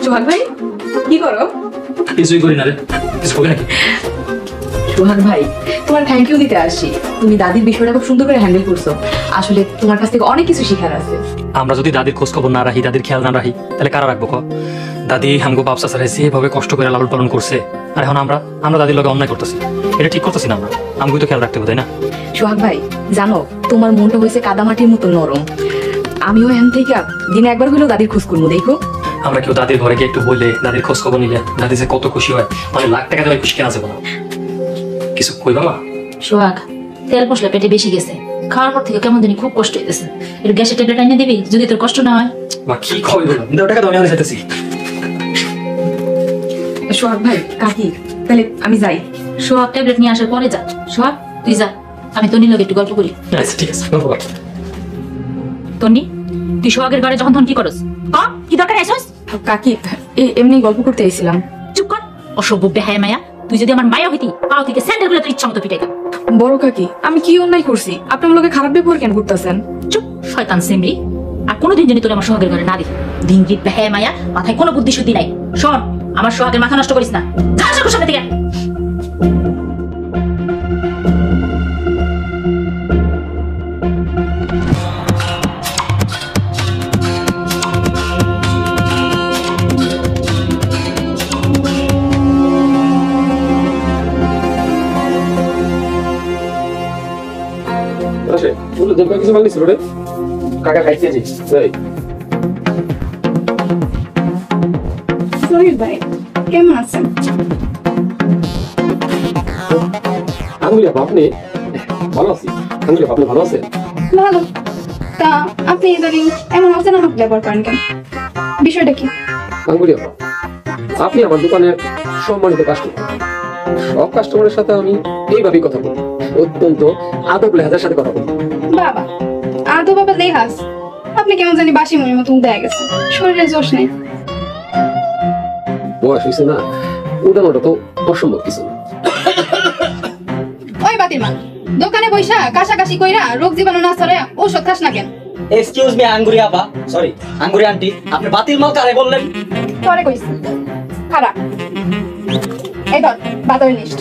সোহাগ ভাই কি করো? কিছুই করি না রে। কিছু করি নাকি? সোহাগ ভাই তোমার থ্যাংক ইউ দিতে আসছি। তুমি দাদির বিষয়টা খুব সুন্দর করে হ্যান্ডেল করছো। আসলে তোমার কাছ থেকে অনেক কিছু শেখার আছে। আমরা যদি দাদির খোঁজ খবর না রাখি, দাদির খেয়াল না রাখি, তাহলে কারা রাখবো? দাদি আমগো বাপ চাচারা যেভাবে কষ্ট করে লালন পালন করছে, আর এখন আমরা দাদির লগে অন্যায় করতেছি। এটা ঠিক করতেছি না আমরা। আমগো তো খেয়াল রাখতে হবে, তাই না? সোহাগ ভাই জানো তোমার মনটা হয়েছে কাদামাটির মতো নরম। আমিও এখান থেকে দিনে একবার হলেও দাদির খোঁজ করবো। দেখো আমরা কেউ দাদির ঘরে গিয়ে একটু বললে, দাদির খোঁজ খবর নিলে দাদি যে কত খুশি হয়, মানে লাখ টাকা দেওয়া খুশি কেনা যাবে না। কিছু কইবা মা? সোহাগ, তেল মশলা পেটে বেশি গেছে, খাওয়ার পর থেকে কেমন জানি খুব কষ্ট হইতেছে। একটু গ্যাসের ট্যাবলেট এনে দিবি যদি তোর কষ্ট না হয়। মা কি খাওয়াই বললাম, দাও টাকা দাও, আমি আনতে চাইতেছি। সোহাগ ভাই কাকি তাহলে আমি যাই। সোহাগ ট্যাবলেট নিয়ে আসার পরে যা। সোহাগ তুই যা, আমি তনির লগে একটু গল্প করি। আচ্ছা ঠিক আছে, গল্প কর। তনি, তুই সোহাগের ঘরে যখন তখন কি করস? কি দরকার আইছস? কাকি এমনি গল্প করতে এসেছিলাম। চুপ কর, অসভ্য বেহায়া মায়া। তুই যদি আমার মায়া হইতি, পাও থেকে স্যান্ডেল গুলো তুই ইচ্ছা মতো পিটাইতাম। বড় কাকি আমি কি অন্যায় করছি? আপনার লোকে খারাপ ব্যবহার কেন করতেছেন? চুপ শয়তান সেমরি। আর কোনোদিন যদি তোর আমার সোহাগের ঘরে না দেখি, দিনগিত বেহায়া মায়া, মাথায় কোনো বুদ্ধি শুদ্ধি নাই। শোন, আমার সোহাগের মাথা নষ্ট করিস না। যা চোখের সামনে থেকে। কিছু মাল নিছিল রে, কাকা খাইতেছি। ভাই কেমন আছেন? আঙ্গুলিয়া আপনি ভালো আছি? আঙ্গুলিয়া আপনি ভালো আছেন? ভালো। তা আপনি ইদানিং এমন অচেনা লোক ব্যবহার করেন কেন? বিষয়টা কি? আঙ্গুলিয়া আপনি আমার দোকানের সম্মানিত কাস্টমার। সব কাস্টমারের সাথে আমি এইভাবেই কথা বলি, অত্যন্ত আদব লেহাজের সাথে কথা বলি। বাবা আদো বাবা লেহাজ? আপনি কেমন জানি বাসি মনের মতো উদয় গেছে, শরীরে জোশ নেই। বয়স হয়েছে না, উদানোটা তো অসম্ভব কিছু না। ওই বাতির মা, দোকানে বইসা কাশাকাশি কইরা রোগ জীবাণু না ছড়ায় ঔষধ খাস না কেন? এক্সকিউজ মি আঙ্গুরি আপা, সরি আঙ্গুরি আন্টি, আপনি বাতিল মাল কারে বললেন? পরে কইছি। খারাপ। এই ধর বাজারের লিস্ট।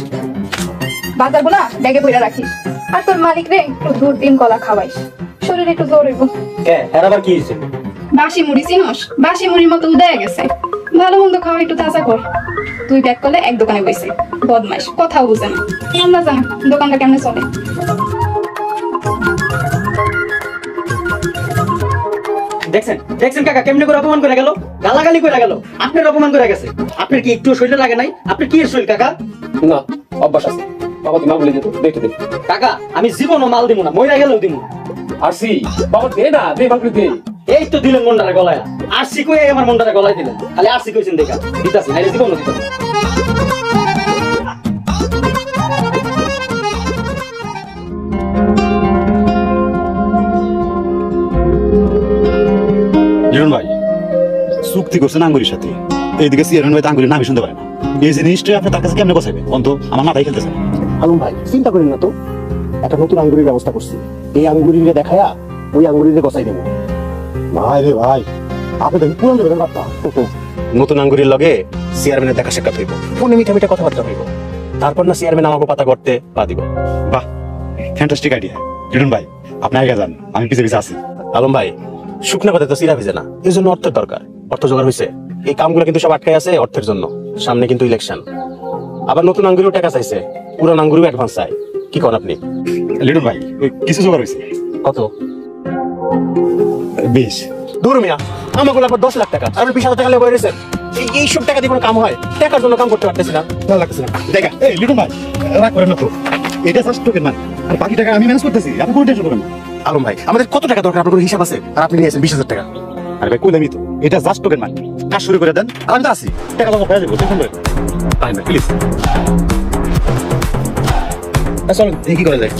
বাজারগুলা ব্যাগে বইরা রাখিস। আর তোর মালিক রে একটু দুধ ডিম কলা খাওয়াইস, শরীরে একটু জোর হইব। কে এর আবার কি হইছে? বাসি মুড়ি চিনস? বাসি মুড়ির মতো উদয় গেছে। ভালো মন্দ খাওয়া একটু তাজা কর। তুই ব্যাগ করলে এক দোকানে বইছে, বদমাইশ, কথাও বুঝে না। আমরা জানা দোকানটা কেমনে চলে। দেখছেন দেখছেন কাকা কেমনে করে অপমান করে গেল, গালাগালি করে গেল, আপনার অপমান করে গেছে। আপনার কি একটু শরীরে লাগে নাই? আপনি কি শরীর কাকা? না অভ্যাস আছে। বাবা তুই মাল বলে যেত, দেখে দে। কাকা আমি জীবনও মাল দিব না, মইরা গেলেও দিব না। আসি বাবা দে না, দে মাল দে। এই তো দিলেন মন্ডারে গলায়, আরসি কই আমার মন্ডারে গলায় দিলেন। খালি আরসি কইছেন দেখা দিতাছি, নাইলে জীবনও দিতাম। লিটন ভাই চুক্তি করছেন আঙ্গুরির সাথে, এইদিকে সিয়ারন ভাই আঙ্গুরির নামই শুনতে পারে না। এই জিনিসটা আপনি তার কাছে কেমনে গোছাবে? অন্ত আমার মাথায় খেলতেছে। আলম ভাই চিন্তা করেন না তো, একটা নতুন আঙ্গুরির ব্যবস্থা করছি। এই আঙ্গুরিরে দেখায়া ওই আঙ্গুরিরে গোছাই দেবো। ভাই রে ভাই, আপনি দেখি পুরান দেবেন বার্তা। নতুন আঙ্গুরির লগে চেয়ারম্যানের দেখা সাক্ষাৎ হইব, ফোনে মিঠা মিঠা কথাবার্তা হইব, তারপর না চেয়ারম্যান আমাকে পাতা করতে পা দিব। বাহ, ফ্যান্টাস্টিক আইডিয়া। লিটন ভাই আপনি আগে যান, আমি পিছে পিছে আছি। আলম ভাই শুকনা কথা তো চিরা ভিজে না, এই জন্য অর্থের দরকার। অর্থ জোগাড় হয়েছে, এই কামগুলো কিন্তু সব আটকাই আছে অর্থের জন্য। সামনে কিন্তু ইলেকশন, আবার নতুন আঙ্গুরিও টাকা চাইছে, পুরান আঙ্গুরিও অ্যাডভান্স চাই। কি করেন আপনি? লিটন ভাই কিছু জোগাড় হয়েছে। কত? 20। দূর মিয়া, আমাকে লাগবে 10 লাখ টাকা, আর 20,000 টাকা লেগে রয়েছে। এইসব টাকা দিয়ে কোনো কাম হয়? টাকার জন্য কাম করতে পারতেছি না, ভালো লাগতেছে না। দেখা এই লিটন ভাই রাগ করেন না তো, এটা জাস্ট টোকেন মানে, আর বাকি টাকা আমি ম্যানেজ করতেছি, আপনি কোনো টেনশন করেন না। আলম ভাই আমাদের কত টাকা দরকার? আপনার কোনো হিসাব আছে? আর আপনি নিয়েছেন 20,000 টাকা। আরে ভাই কইলামই তো, এটা জাস্ট টোকেন মানে, কাজ শুরু করে দেন, আর আমি তো আছি, টাকা জমা হয়ে যাবো, টেনশন করেন তাই না প্লিজ। চলুন দেখি কি করা যায়।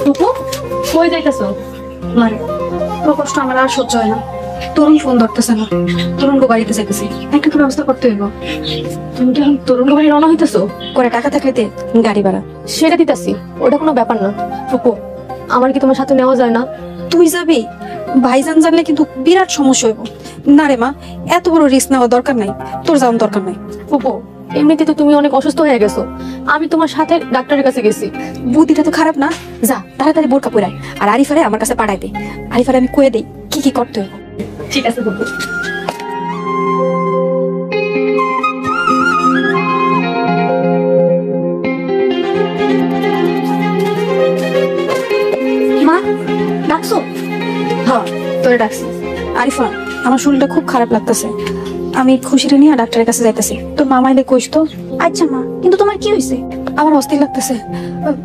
টুকু কই যাইতাছো? তোর কষ্ট আমার আর সহ্য হয় না। তরুণ ফোন ধরতেছে না। তরুণ গো বাড়িতে যাইতেছি, একটা তো ব্যবস্থা করতে হইব। তুমি কি এখন তরুণ বাড়ি রওনা হইতেছো? করে টাকা থাকলে দে গাড়ি ভাড়া। সেটা দিতাছি, ওটা কোনো ব্যাপার না। ফুপু, আমার কি তোমার সাথে নেওয়া যায় না? তুই যাবি? ভাইজান জানলে কিন্তু বিরাট সমস্যা হইব। না রে মা, এত বড় রিস্ক নেওয়া দরকার নাই, তোর যাওয়ার দরকার নাই। ফুপু, এমনিতে তো তুমি অনেক অসুস্থ হয়ে গেছো, আমি তোমার সাথে ডাক্তারের কাছে গেছি। বুদ্ধিটা তো খারাপ না, যা তাড়াতাড়ি বোরকা পরাই আর আরিফারে আমার কাছে পাঠাই দে। আরিফারে আমি কয়ে দেই কি কি করতে হইব। ঠিক আছে ফুপু। মা ডাকছো? হ্যাঁ তোরে ডাকছি। আরিফা, আমার শরীরটা খুব খারাপ লাগতেছে, আমি খুশিটা নিয়ে ডাক্তারের কাছে যাইতেছি। তোর মামা এলে কইস তো। আচ্ছা মা, কিন্তু তোমার কি হয়েছে? আমার অস্থির লাগতেছে,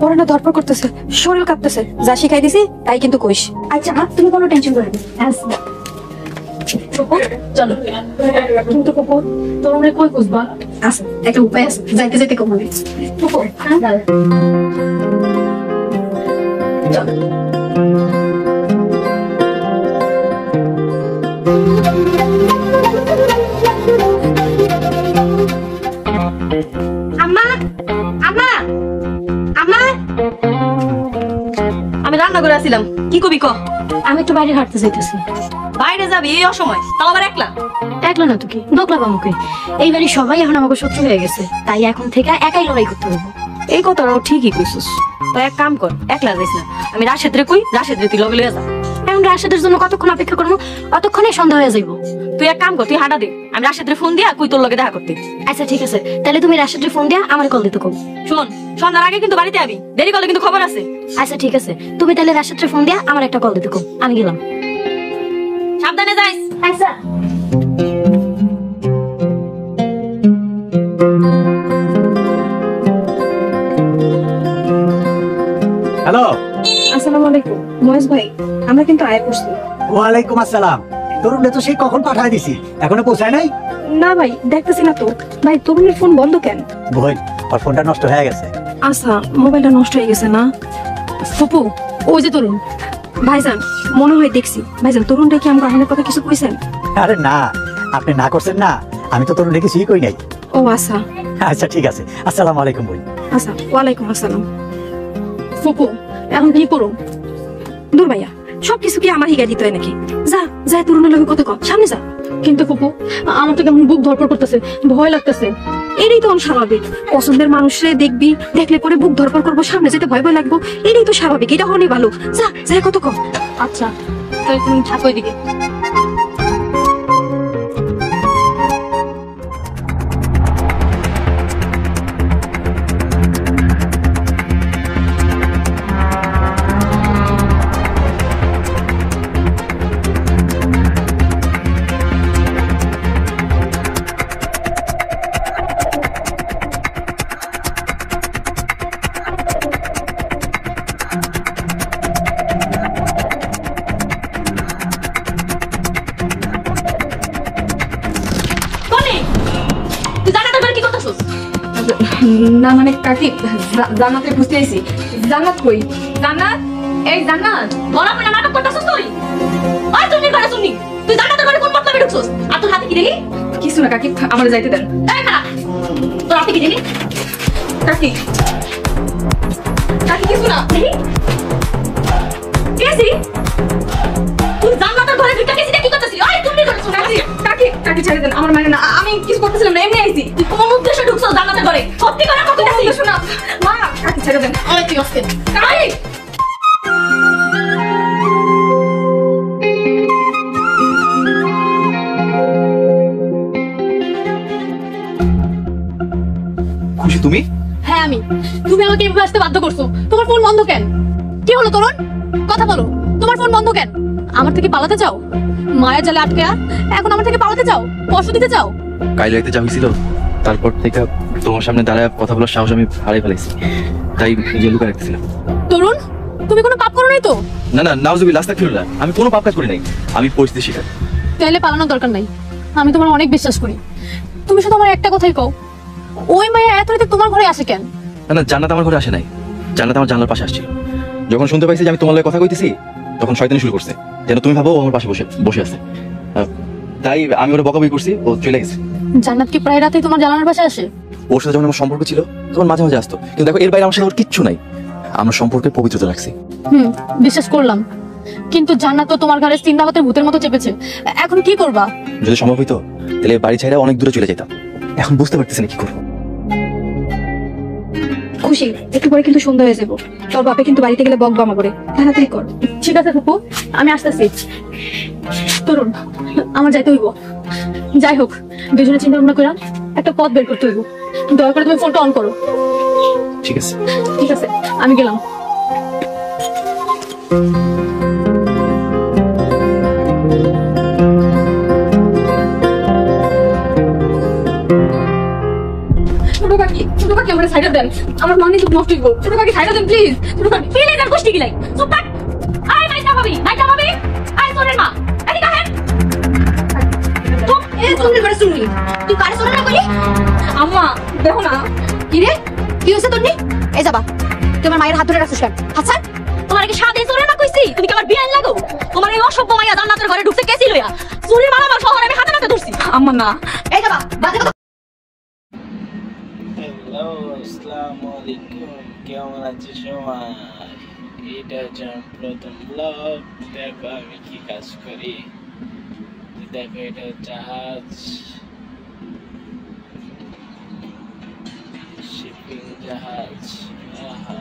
পড়াটা ধরপড় করতেছে, শরীর কাঁপতেছে। যা শিখাই দিছি তাই কিন্তু কইস। আচ্ছা মা, তুমি কোনো টেনশন করে না। ফুপু চলো। কিন্তু ফুপু, তরুণে কই খুঁজবা? আচ্ছা, একটা উপায় আছে, যাইতে যাইতে কমনে। ফুপু চলো। আম্মা, আম্মা, আম্মা, আমি রান্না করে আসছিলাম। কি কবি ক? আমি একটু বাইরে হাঁটতে যাইতেছি। বাইরে যাবি এই অসময়, তাও আবার একলা? একলা না তো কি, দোকলা বামুকে। এইবারই সবাই এখন আমাকে শত্রু হয়ে গেছে, তাই এখন থেকে একাই লড়াই করতে হবে। এই কথাটাও ঠিকই কইছিস। তো এক কাম কর, একলা যাইস না, আমি রাশেদরে কই, রাশেদরে তুই লগে লইয়া যা। এখন রাশেদের জন্য কতক্ষণ অপেক্ষা করবো? অতক্ষণে সন্ধ্যা হয়ে যাইব। তুই এক কাম কর, তুই হাঁটা দে, আমি রাশেদরে ফোন দিয়া কই তোর লগে দেখা করতে। আচ্ছা ঠিক আছে, তাহলে তুমি রাশেদের ফোন দিয়া আমার কল দিতে কম। শোন, সন্ধ্যার আগে কিন্তু বাড়িতে আবি, দেরি করলে কিন্তু খবর আছে। আচ্ছা ঠিক আছে, তুমি তাহলে রাশেদের ফোন দিয়া আমার একটা কল দিতে কম। আমি গেলাম। সাবধানে যাইস। আচ্ছা। হ্যালো, আসসালামু আলাইকুম মহেশ ভাই, আমরা কিন্তু আয় করছি। ওয়ালাইকুম আসসালাম। তরুণে তো সেই কখন পাঠায় দিছি, এখনো পৌঁছায় নাই? না ভাই, দেখতেছি না তো। ভাই তরুণের ফোন বন্ধ কেন? বোন, ওর ফোনটা নষ্ট হয়ে গেছে। আচ্ছা, মোবাইলটা নষ্ট হয়ে গেছে না? ফুপু, ওই যে তরুণ। ভাইজান, মনে হয় দেখছি। ভাইজান, তরুণটা কি আমরা আহনের কথা কিছু কইছেন? আরে না, আপনি না করছেন না, আমি তো তরুণ কিছুই কই নাই। ও আচ্ছা। আচ্ছা ঠিক আছে, আসসালামু আলাইকুম বোন। আচ্ছা, ওয়ালাইকুম আসসালাম। ফুপু, এখন কি করো? দূর ভাইয়া, সবকিছু কি আমার হিগাই দিতে হয় নাকি? যা যা, তরুণের লগে কত কম, সামনে যা। কিন্তু ফুপু, আমার তো কেমন বুক ধরপড় করতেছে, ভয় লাগতেছে। এটাই তো স্বাভাবিক। পছন্দের মানুষরে দেখবি, দেখলে পরে বুক ধরপড় করবো, সামনে যেতে ভয় ভয় লাগবো। এটাই তো স্বাভাবিক, এটা হলেই ভালো। যা যা, কত কম। আচ্ছা, তাহলে তুমি থাকো এদিকে। না মানে কাকি, জান্নাতে বুঝতে আইছি। জান্নাত কই? জান্নাত, এই জান্নাত। বড় করে নাটক করতেছস তুই? ওই তুমি ঘরে শুনি, তুই জান্নাতের ঘরে কোন মতলবে ঢুকছস? আর তোর হাতে কি দেখি? কিছু না কাকি, আমার যাইতে দেন। এই খারাপ, তোর হাতে কি দেখি? কাকি, কাকি কিছু না। দেখি কেসি, তুই জান্নাতের ঘরে ঢুকে কেসি কি করতেছিস? ওই তুমি ঘরে শুনি। কাকি, কাকি, কাকি ছেড়ে দেন, আমার মানে না, আমি কিছু করতেছিলাম না, এমনি আইছি। তুই কোন উদ্দেশ্যে ঢুকছস জান্নাতের ঘরে? সত্যি করে কথা কইছিস? কিছু না মা, কাকি ছেড়ে দেন। ওই তুই অস্তে। এই খুশি তুমি? হ্যাঁ আমি। তুমি আমাকে এভাবে আসতে বাধ্য করছো। তোমার ফোন বন্ধ কেন? কি হলো তরুণ? কথা বলো, তোমার ফোন বন্ধ কেন? আমার থেকে পালাতে চাও? মায়া জালে আটকে এখন আমার থেকে পালাতে চাও? কষ্ট দিতে চাও? কাইল রাইতে যা হয়েছিল, তারপর থেকে তোমার সামনে দাঁড়ায় কথা বলার সাহস আমি হারাই ফেলাইছি, তাই নিজে লুকায় রাখতেছিলাম। তরুণ, তুমি কোনো পাপ করো নাই তো? না না, নাউজুবিল্লাহ, আস্তাগফিরুল্লাহ, আমি কোনো পাপ কাজ করি নাই, আমি পরিস্থিতি শিকার। তাহলে পালানোর দরকার নাই, আমি তোমার অনেক বিশ্বাস করি। তুমি শুধু আমার একটা কথাই কও, ওই মায়া এত রাতে তোমার ঘরে আসে কেন? না না, জান্নাত আমার ঘরে আসে নাই, জান্নাত আমার জানলার পাশে আসছিল। যখন শুনতে পাইছি যে আমি তোমার লগে কথা কইতেছি, তখন শয়তানি শুরু করছে, যেন তুমি ভাবো ও আমার পাশে বসে বসে আছে। তাই আমি ওরা বকাবকি করছি, ও চলে গেছে। জান্নাত কি প্রায় রাতেই তোমার জানালার পাশে আসে? ওর সাথে যখন আমার সম্পর্ক ছিল তখন মাঝে মাঝে আসতো, কিন্তু দেখো এর বাইরে আমার সাথে ওর কিচ্ছু নাই। আমরা সম্পর্কে পবিত্রতা রাখছি। বিশ্বাস করলাম, কিন্তু জান্নাত তো তোমার ঘরে সিন্দাবাদের ভূতের মতো চেপেছে। এখন কি করবা? যদি সম্ভব হইতো তাহলে বাড়ি ছাইরা অনেক দূরে চলে যেতাম। এখন বুঝতে পারতেছি না কি করবো। খুশি, একটু পরে কিন্তু সন্ধ্যা হয়ে যাবো। তোর বাপে কিন্তু বাড়িতে গেলে বক বামা করে, তাড়াতাড়ি কর। ঠিক আছে ফুপু, আমি আসতেছি। তরুণ, আমার যাইতে হইব। যাই হোক, দুজনে চিন্তা ভাবনা করে একটা পথ বের করতে হইব। দয়া করে তুমি ফোনটা অন করো। ঠিক আছে। ঠিক আছে, আমি গেলাম। ছোট কাকি, ছোট কাকি আমার সাইডে দেন। আমার মনে খুব নষ্ট হইব। ছোট কাকি সাইডে দেন প্লিজ। ছোট কাকি প্লিজ আর গোষ্ঠী গিলাই চুপ থাক। আয় মাইকা ভাবি, আয় সোনের মা, এদিকে আহেন। চুপ, এ সোনের ঘরে শুনলি তুই কারে সোনের না কইলি? আম্মা দেখো না। কি রে, কি হইছে তোর নি? এই যাবা, তোমার মায়ের হাত ধরে রাখছিস কেন? আচ্ছা, তোমার কি সাথে সোনের না কইছি? তুমি কি আমার বিয়ান লাগো? তোমার এই অসভ্য মাইয়া জান্নাতের ঘরে ঢুকতে কেসি লইয়া চুরি মারামার শহরে আমি হাতে নাতে ধরছি। আম্মা না। এই যাবা, বাজে কথা। হ্যালো, আসসালামু আলাইকুম। কেমন আছিস সবাই? এটা হচ্ছে আমার প্রথম ব্লগ। দেখো আমি কি কাজ করি। দেখো এটা জাহাজ, শিপিং জাহাজ। আহা,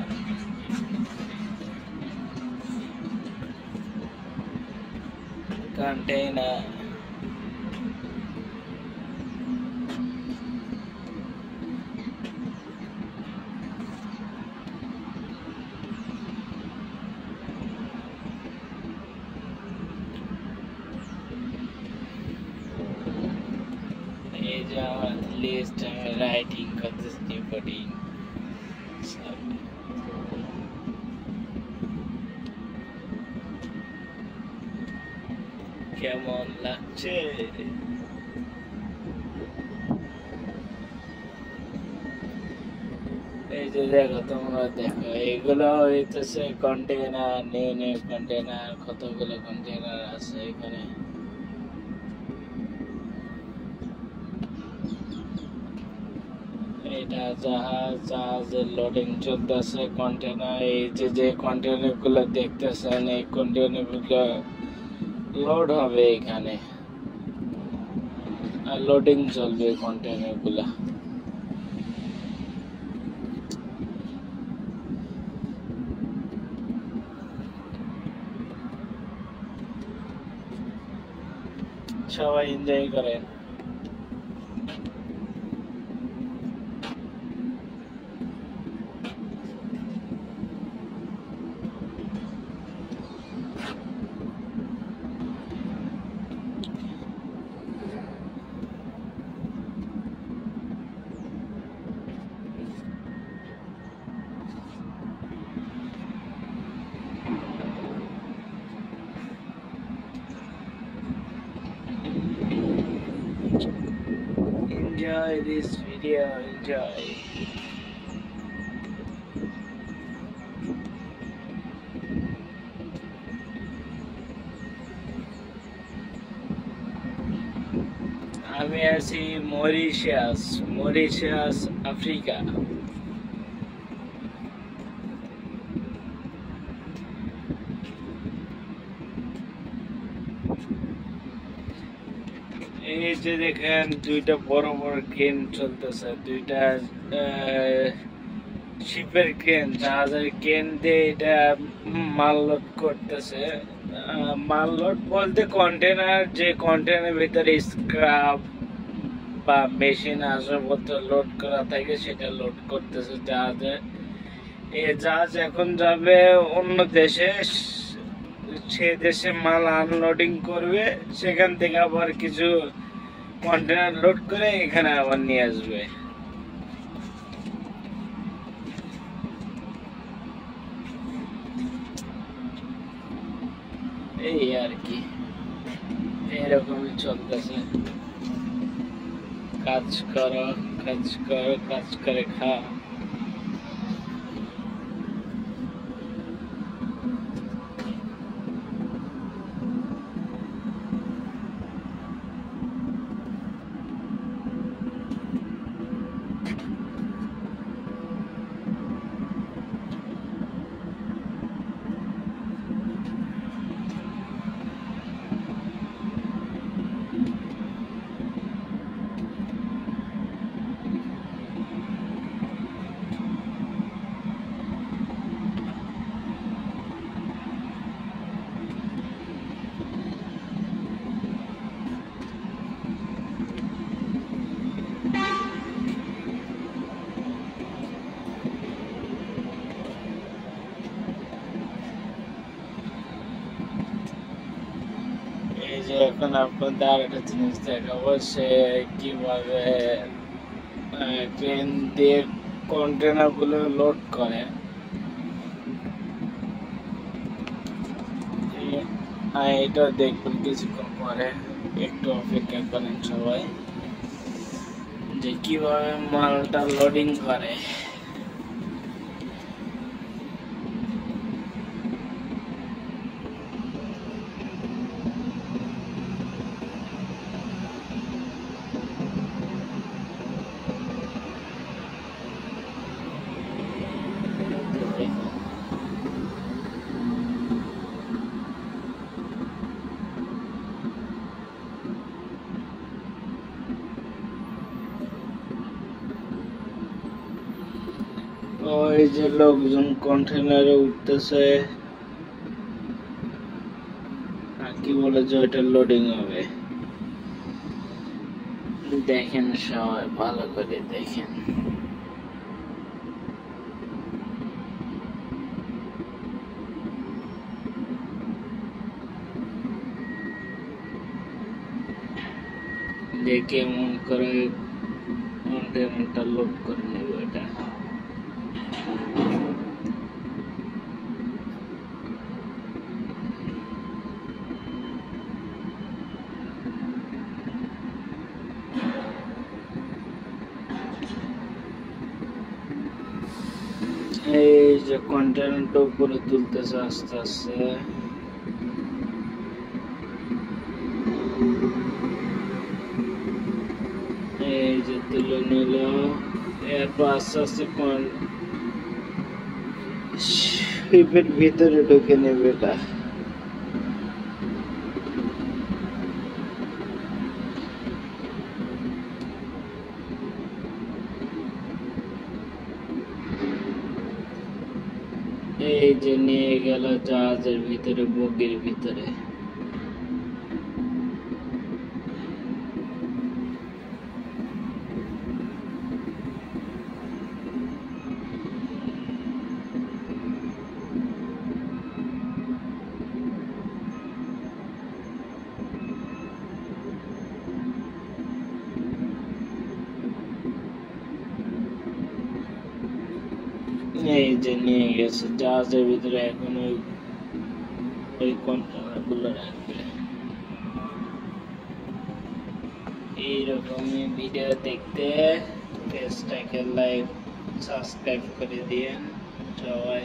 কন্টেইনার। এই যে আমার লিস্ট আমি রাইটিং করতেছি, রিপোর্টিং। কেমন লাগছে? এই যে দেখো, তোমরা দেখো, এগুলো হইতেছে কন্টেনার, নিউ নিউ কন্টেনার। কতগুলো কন্টেনার আছে এখানে। এটা জাহাজ, জাহাজের লোডিং চলতেছে কন্টেনার। এই যে কন্টেনার গুলো দেখতেছেন, এই কন্টেনার গুলো লোড হবে এখানে, আর লোডিং চলবে কন্টেনার গুলা। সবাই এনজয় করেন। Enjoy this video, enjoy. আমি আছি মরিশাস, আফ্রিকা। এই যে দেখেন, দুইটা বড় বড় ক্রেন চলতেছে, দুইটা শিপের ক্রেন, জাহাজের ক্রেন দিয়ে এটা মাল লোড করতেছে। মাল লোড বলতে কন্টেনার, যে কন্টেনারের ভিতরে স্ক্র্যাপ বা মেশিন আসবাবপত্র লোড করা থাকে সেটা লোড করতেছে জাহাজে। এই জাহাজ এখন যাবে অন্য দেশে, সে দেশে মাল আনলোডিং করবে, সেখান থেকে আবার কিছু কন্টেনার লোড করে এখানে আবার নিয়ে আসবে। এই আর কি, এরকমই চলতেছে। কাজ করো, কাজ করো, কাজ করে খাও। যে এখন আপনাদের আরেকটা জিনিস দেখাবো, সে কিভাবে ট্রেন দিয়ে কন্টেনার গুলো লোড করে। এটা দেখবেন কিছুক্ষণ পরে, একটু অপেক্ষা করেন সবাই, যে কিভাবে মালটা লোডিং করে। ওই যে লোকজন কন্টেনারে উঠতেছে, আর কি বলে যে ওইটা লোডিং হবে। দেখেন সবাই ভালো করে দেখেন। যে কেমন করে কন্টেনারটা লোড করে নেবে এটা। এই যে কন্টেনারটা উপরে তুলতেছে আস্তে আস্তে। এই যে তুলে নিল, এরপর আস্তে আস্তে শিপের ভিতরে ঢুকে নেবে এটা। এই যে নিয়ে গেল জাহাজের ভিতরে, বগির ভিতরে। এই যে নিয়ে গেছে জাহাজের ভিতরে, এখন ওই কন্টেনার গুলো রাখবে। এইরকমই ভিডিও দেখতে পেজটাকে লাইক সাবস্ক্রাইব করে দিয়েন সবাই।